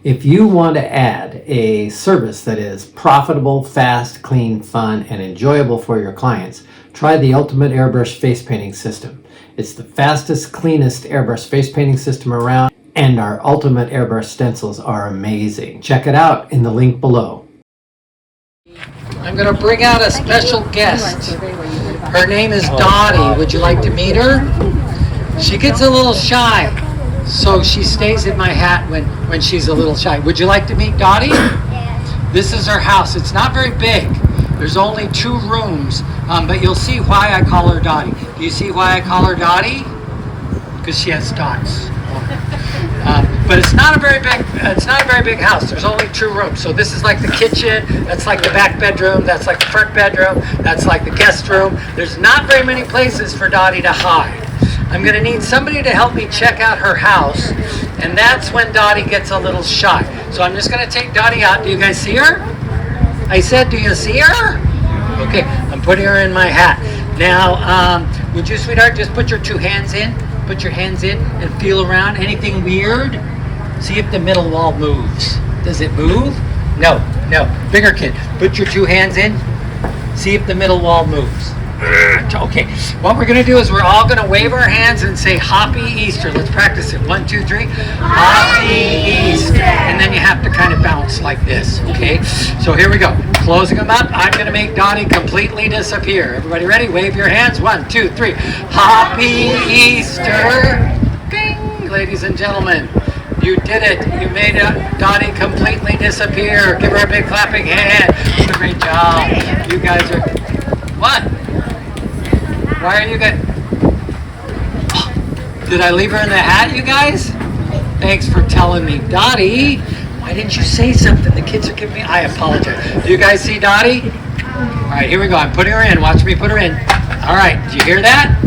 If you want to add a service that is profitable, fast, clean, fun, and enjoyable for your clients, try the Ultimate Airbrush Face Painting System. It's the fastest, cleanest airbrush face painting system around, and our Ultimate Airbrush stencils are amazing. Check it out in the link below. I'm going to bring out a special guest. Her name is Dottie. Would you like to meet her? She gets a little shy, so she stays in my hat when she's a little shy. Would you like to meet Dottie? This is her house. It's not very big. There's only 2 rooms, but you'll see why I call her Dottie. Do you see why I call her Dottie? Because she has dots. But it's not a very big house. There's only 2 rooms. So this is like the kitchen, that's like the back bedroom, that's like the front bedroom, that's like the guest room. There's not very many places for Dottie to hide. I'm gonna need somebody to help me check out her house, and that's when Dottie gets a little shy. So I'm just gonna take Dottie out. Do you guys see her? I said, do you see her? Okay, I'm putting her in my hat. Now, would you, sweetheart, just put your 2 hands in? Put your hands in and feel around. Anything weird? See if the middle wall moves. Does it move? No. Bigger kid. Put your 2 hands in. See if the middle wall moves. Okay. What we're going to do is we're all going to wave our hands and say Happy Easter. Let's practice it. 1, 2, 3. Happy Easter. And then you have to kind of bounce like this. Okay? So here we go. Closing them up. I'm going to make Dottie completely disappear. Everybody ready? Wave your hands. 1, 2, 3. Happy Easter. Bing, ladies and gentlemen. You did it. You made Dottie completely disappear. Give her a big clapping hand. Great job. You guys are... What? Why are you guys... Did I leave her in the hat, you guys? Thanks for telling me. Dottie, why didn't you say something? The kids are giving me... I apologize. Do you guys see Dottie? All right, here we go. I'm putting her in. Watch me put her in. All right, did you hear that?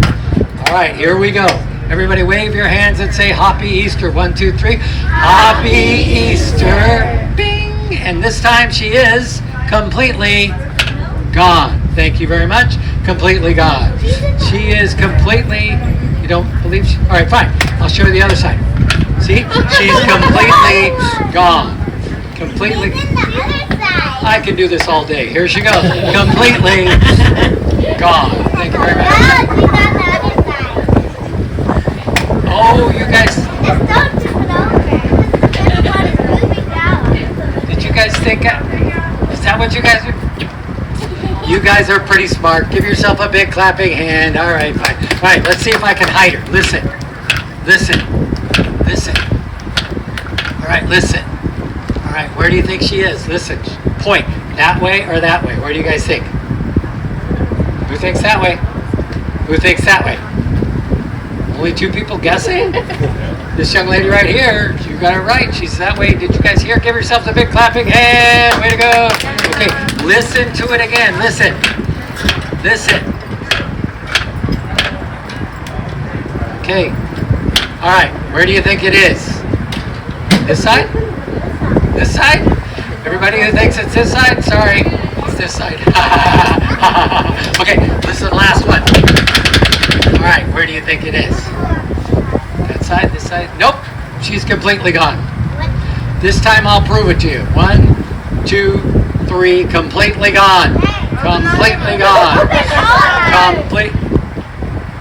All right, here we go. Everybody wave your hands and say Happy Easter. 1, 2, 3. Happy Easter. Bing. And this time she is completely gone. Thank you very much. Completely gone. She is completely... You don't believe she... All right, fine. I'll show you the other side. See? She's completely gone. Completely... I can do this all day. Here she goes. Completely gone. Thank you very much. Oh, you guys... Did you guys think... Is that what you guys are... You guys are pretty smart. Give yourself a big clapping hand. All right, fine. All right, let's see if I can hide her. Listen. All right, listen. All right, where do you think she is? Listen. Point. That way or that way? Where do you guys think? Who thinks that way? Who thinks that way? Only 2 people guessing? This young lady right here, you got it right. She's that way. Did you guys hear? Give yourselves a big clapping hand. Way to go. Okay, listen to it again. Listen. Okay. All right, where do you think it is? This side? This side? Everybody who thinks it's this side? Sorry, it's this side. Okay, this is the last one. All right, where do you think it is? That side, this side? Nope, she's completely gone. This time I'll prove it to you. 1, 2, 3, completely gone. Completely gone.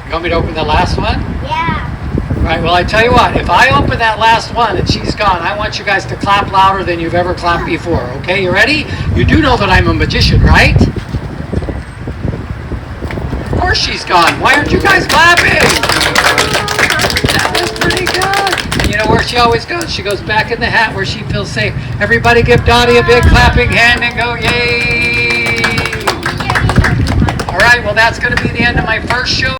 You want me to open the last one? Yeah. All right, well, I tell you what, if I open that last one and she's gone, I want you guys to clap louder than you've ever clapped before. Okay, you ready? You do know that I'm a magician, right? Of course she's gone. Why aren't you guys clapping? That was pretty good. You know where she always goes? She goes back in the hat where she feels safe. Everybody give Dottie a big clapping hand and go, yay! All right, well, that's going to be the end of my first show.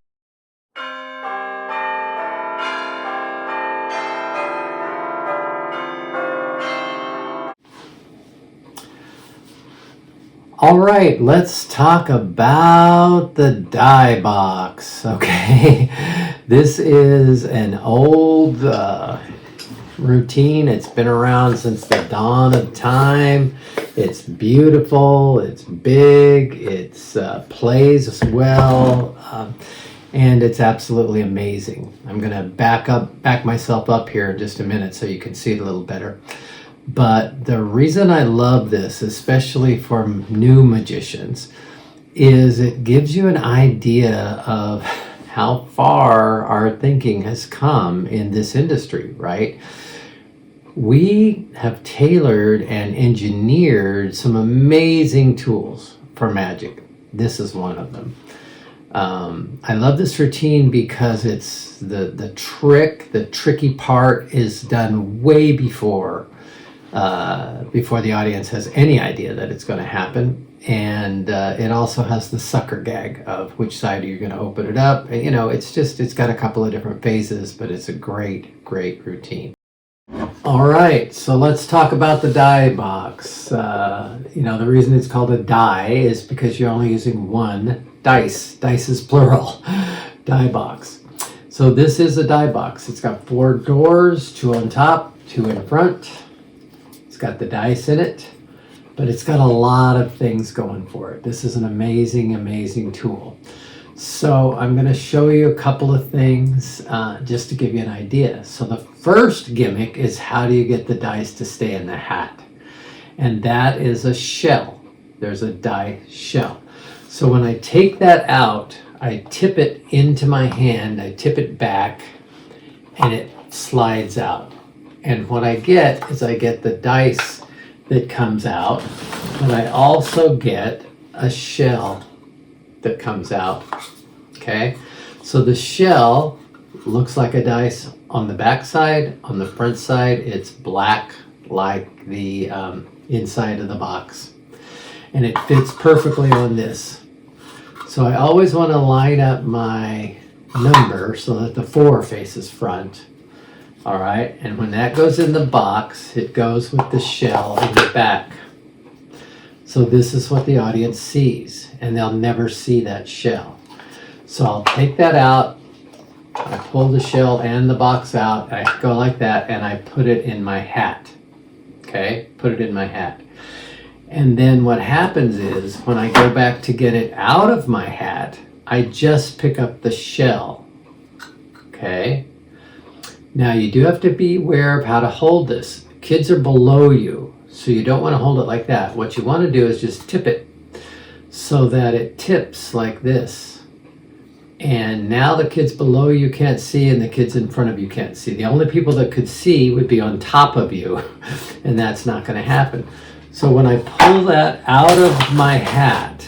All right, let's talk about the die box. Okay, this is an old routine. It's been around since the dawn of time. It's beautiful, it's big, it's plays well, and it's absolutely amazing. I'm gonna back myself up here in just a minute so you can see it a little better. But the reason I love this, especially for new magicians, is it gives you an idea of how far our thinking has come in this industry, right? We have tailored and engineered some amazing tools for magic. This is one of them. I love this routine because it's the tricky part is done way before the audience has any idea that it's going to happen. And it also has the sucker gag of which side are you going to open it up. And, it's got a couple of different phases, but it's a great routine. All right, so let's talk about the die box. The reason it's called a die is because you're only using one dice. Dice is plural. Die box. So this is a die box. It's got 4 doors, 2 on top, 2 in front. It's got the dice in it, but it's got a lot of things going for it. This is an amazing tool. So I'm going to show you a couple of things just to give you an idea. So the first gimmick is how do you get the dice to stay in the hat? And that is a shell. There's a die shell. So when I take that out, I tip it into my hand, I tip it back, and it slides out. And what I get is I get the dice that comes out, but I also get a shell that comes out. Okay, so the shell looks like a dice on the back side. On the front side, it's black like the inside of the box, and it fits perfectly on this. So I always want to line up my number so that the 4 faces front. All right, and when that goes in the box, it goes with the shell in the back. So this is what the audience sees, and they'll never see that shell. So I'll take that out, I pull the shell and the box out, I go like that, and I put it in my hat. Okay, put it in my hat. And then what happens is, when I go back to get it out of my hat, I just pick up the shell. Okay? Now you do have to be aware of how to hold this. Kids are below you, so you don't want to hold it like that. What you want to do is just tip it so that it tips like this. And now the kids below you can't see and the kids in front of you can't see. The only people that could see would be on top of you, and that's not going to happen. So when I pull that out of my hat,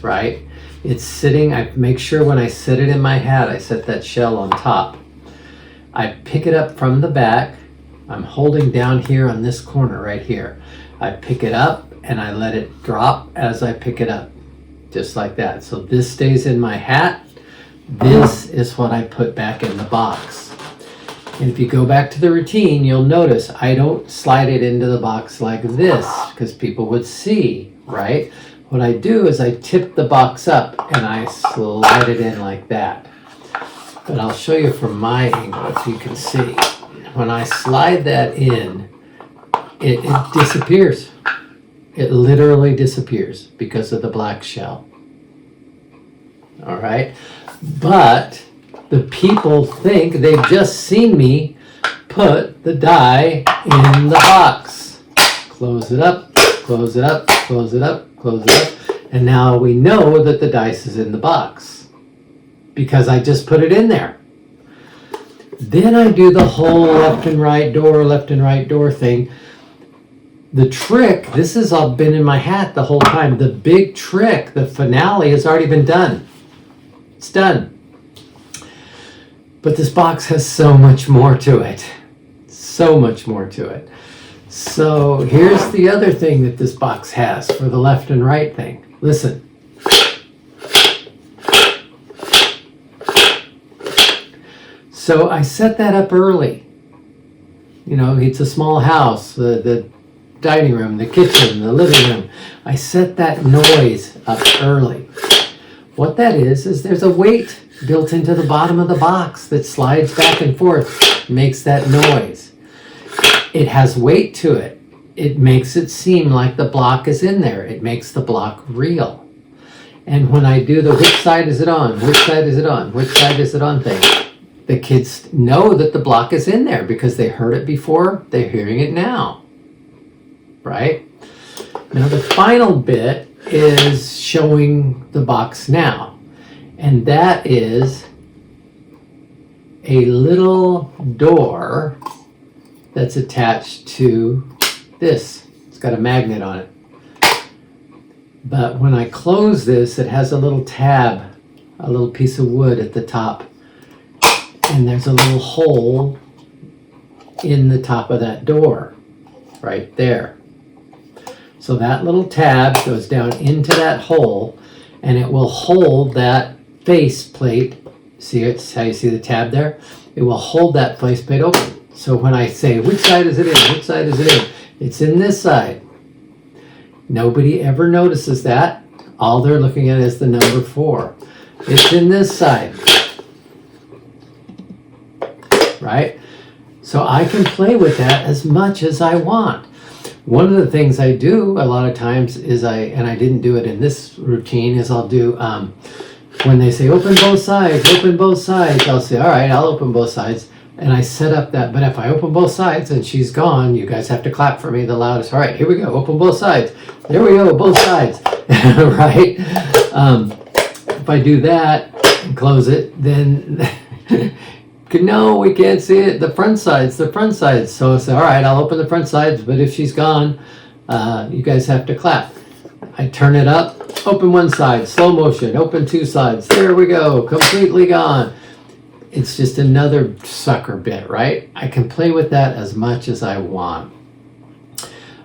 right, it's sitting, I make sure when I set it in my hat, I set that shell on top. I pick it up from the back. I'm holding down here on this corner right here. I pick it up and I let it drop as I pick it up, just like that. So this stays in my hat. This is what I put back in the box. And if you go back to the routine, you'll notice I don't slide it into the box like this because people would see, right? What I do is I tip the box up and I slide it in like that. But I'll show you from my angle if you can see. When I slide that in, it disappears. It literally disappears because of the black shell. All right? But the people think they've just seen me put the die in the box. Close it up, close it up, close it up, close it up. And now we know that the dice is in the box because I just put it in there. Then I do the whole left and right door thing. The trick, this has all been in my hat the whole time. The big trick, the finale has already been done. It's done. But this box has so much more to it. So much more to it. So here's the other thing that this box has for the left and right thing. Listen. So I set that up early. You know, it's a small house, the dining room, the kitchen, the living room. I set that noise up early. What that is there's a weight built into the bottom of the box that slides back and forth, makes that noise. It has weight to it. It makes it seem like the block is in there. It makes the block real. And when I do the which side is it on, which side is it on, which side is it on thing, The kids know that the block is in there because they heard it before, they're hearing it now, right? Now the final bit is showing the box now, and that is a little door that's attached to this. It's got a magnet on it. But when I close this, it has a little tab, a little piece of wood at the top. And there's a little hole in the top of that door, right there. So that little tab goes down into that hole, and it will hold that face plate. See it? How you see the tab there? It will hold that face plate open. So when I say, which side is it in? Which side is it in? It's in this side. Nobody ever notices that. All they're looking at is the number 4. It's in this side. Right? So I can play with that as much as I want. One of the things I do a lot of times is and I didn't do it in this routine, is I'll do, when they say open both sides, I'll say, all right, I'll open both sides. And I set up that, but if I open both sides and she's gone, you guys have to clap for me the loudest. All right, here we go, open both sides. There we go, both sides, right? If I do that and close it, then no, we can't see it. The front sides. So I say, all right, I'll open the front sides, but if she's gone, you guys have to clap. I turn it up, open one side, slow motion, open 2 sides. There we go, completely gone. It's just another sucker bit, right? I can play with that as much as I want.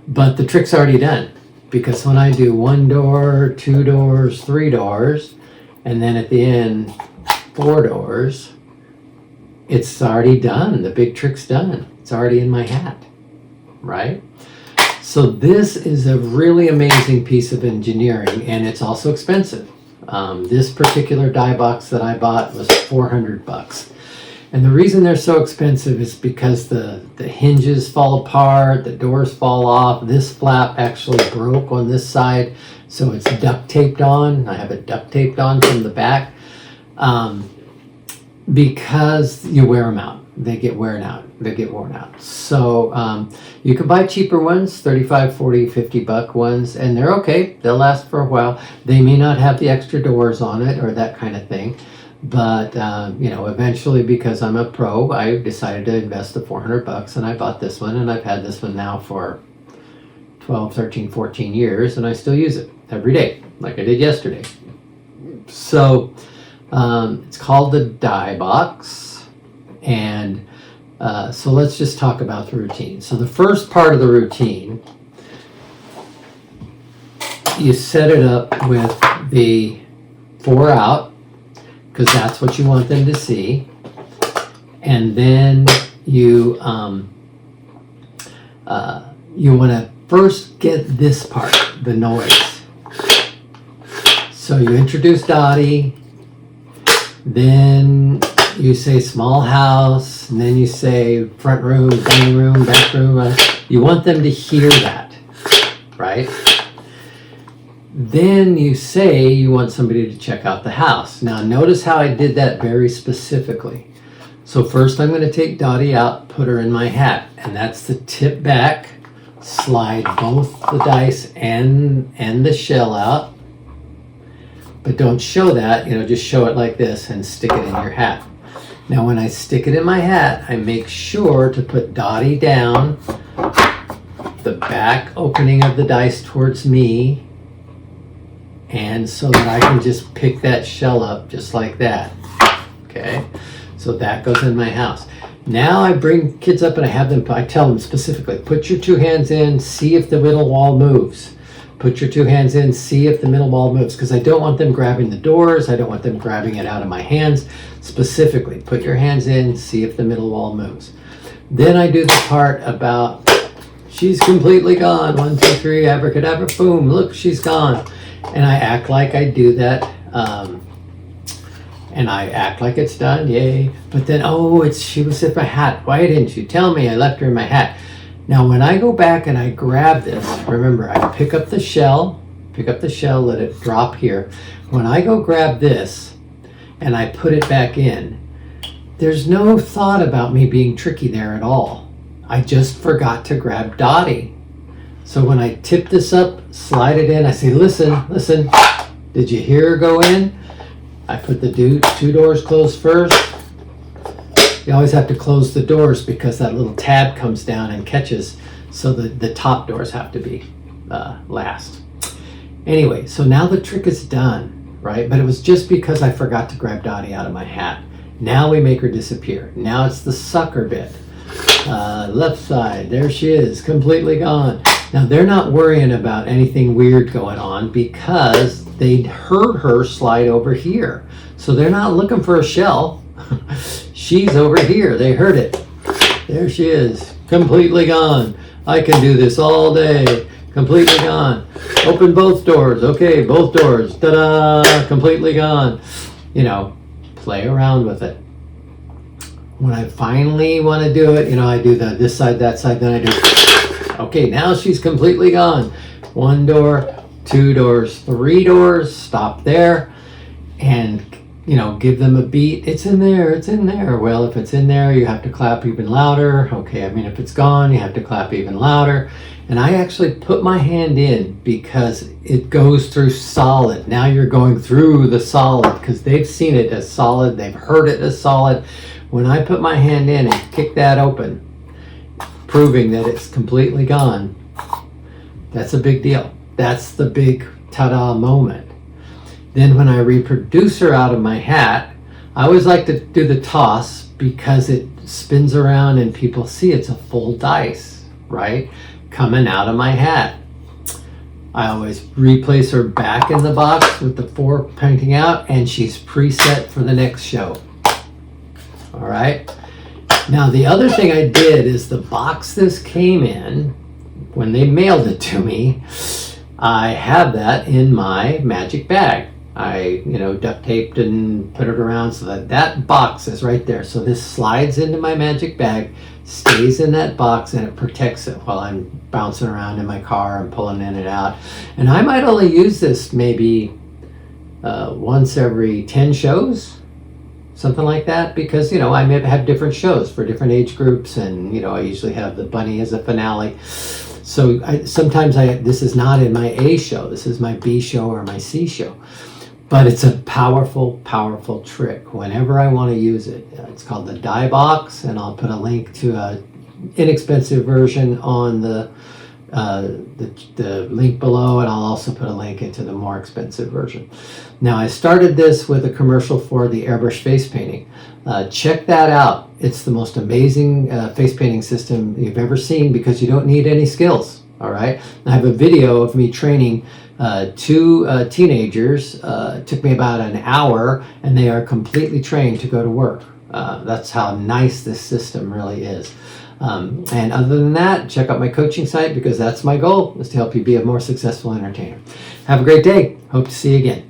But the trick's already done, because when I do 1 door, 2 doors, 3 doors, and then at the end, 4 doors, it's already done. The big trick's done. It's already in my hat, right? So this is a really amazing piece of engineering, and it's also expensive. This particular die box that I bought was $400. And the reason they're so expensive is because the hinges fall apart, the doors fall off. This flap actually broke on this side, so it's duct taped on. I have it duct taped on from the back. Because you wear them out. They get worn out. So you can buy cheaper ones, 35, 40, 50 buck ones, and they're okay. They'll last for a while. They may not have the extra doors on it or that kind of thing. But, eventually, because I'm a pro, I decided to invest the $400, and I bought this one, and I've had this one now for 12, 13, 14 years, and I still use it every day, like I did yesterday. So it's called the die box, and so let's just talk about the routine. So the first part of the routine, you set it up with the 4 out, because that's what you want them to see, and then you want to first get this part, the noise. So you introduce Dottie. Then you say small house, and then you say front room, dining room, back room. You want them to hear that, right? Then you say you want somebody to check out the house. Now notice how I did that very specifically. So first I'm going to take Dottie out, put her in my hat, and that's the tip back, slide both the dice and the shell out. But don't show that, just show it like this and stick it in your hat. Now when I stick it in my hat, I make sure to put Dottie down, the back opening of the dice towards me, and so that I can just pick that shell up just like that. Okay, so that goes in my house. Now I bring kids up and I tell them specifically, put your 2 hands in, see if the middle wall moves. Put your 2 hands in, see if the middle wall moves, because I don't want them grabbing the doors. I don't want them grabbing it out of my hands. Specifically, put your hands in, see if the middle wall moves. Then I do the part about, she's completely gone. 1, 2, 3, abracadabra, boom, look, she's gone. And I act like I do that, and I act like it's done, yay. But then, she was in my hat. Why didn't you tell me I left her in my hat? Now when I go back and I grab this, remember I pick up the shell, let it drop here. When I go grab this and I put it back in, there's no thought about me being tricky there at all. I just forgot to grab Dottie. So when I tip this up, slide it in, I say, listen, did you hear her go in? I put the two doors closed first. You always have to close the doors because that little tab comes down and catches, so the top doors have to be last. Anyway, so now the trick is done, right? But it was just because I forgot to grab Dottie out of my hat. Now we make her disappear. Now it's the sucker bit. Left side, there she is, completely gone. Now they're not worrying about anything weird going on because they heard her slide over here. So they're not looking for a shell. She's over here. They heard it. There she is, completely gone. I can do this all day. Completely gone. Open both doors. Okay, both doors. Ta-da! Completely gone. You know, play around with it. When I finally want to do it, you know, I do this side, that side, then I do, okay, now she's completely gone. 1 door, 2 doors, 3 doors, stop there, and, you know, give them a beat. It's in there, it's in there. Well, if it's in there, you have to clap even louder. Okay, I mean, if it's gone, you have to clap even louder. And I actually put my hand in because it goes through solid. Now you're going through the solid because they've seen it as solid, they've heard it as solid. When I put my hand in and kick that open, proving that it's completely gone, that's a big deal. That's the big ta-da moment. Then when I reproduce her out of my hat, I always like to do the toss because it spins around and people see it's a full dice, right? Coming out of my hat. I always replace her back in the box with the 4 pointing out, and she's preset for the next show. All right. Now the other thing I did is the box this came in, when they mailed it to me, I have that in my magic bag. I, you know, duct taped and put it around so that that box is right there. So this slides into my magic bag, stays in that box, and it protects it while I'm bouncing around in my car and pulling in and out. And I might only use this maybe once every 10 shows. Something like that, because, you know, I may have different shows for different age groups, and, you know, I usually have the bunny as a finale. So sometimes this is not in my A show, this is my B show or my C show. But it's a powerful, powerful trick whenever I want to use it. It's called the die box, and I'll put a link to an inexpensive version on the link below, and I'll also put a link into the more expensive version. Now, I started this with a commercial for the airbrush face painting. Check that out. It's the most amazing face painting system you've ever seen because you don't need any skills. All right. I have a video of me training 2 teenagers. It took me about an hour, and they are completely trained to go to work. That's how nice this system really is. And other than that, check out my coaching site because that's my goal, is to help you be a more successful entertainer. Have a great day. Hope to see you again.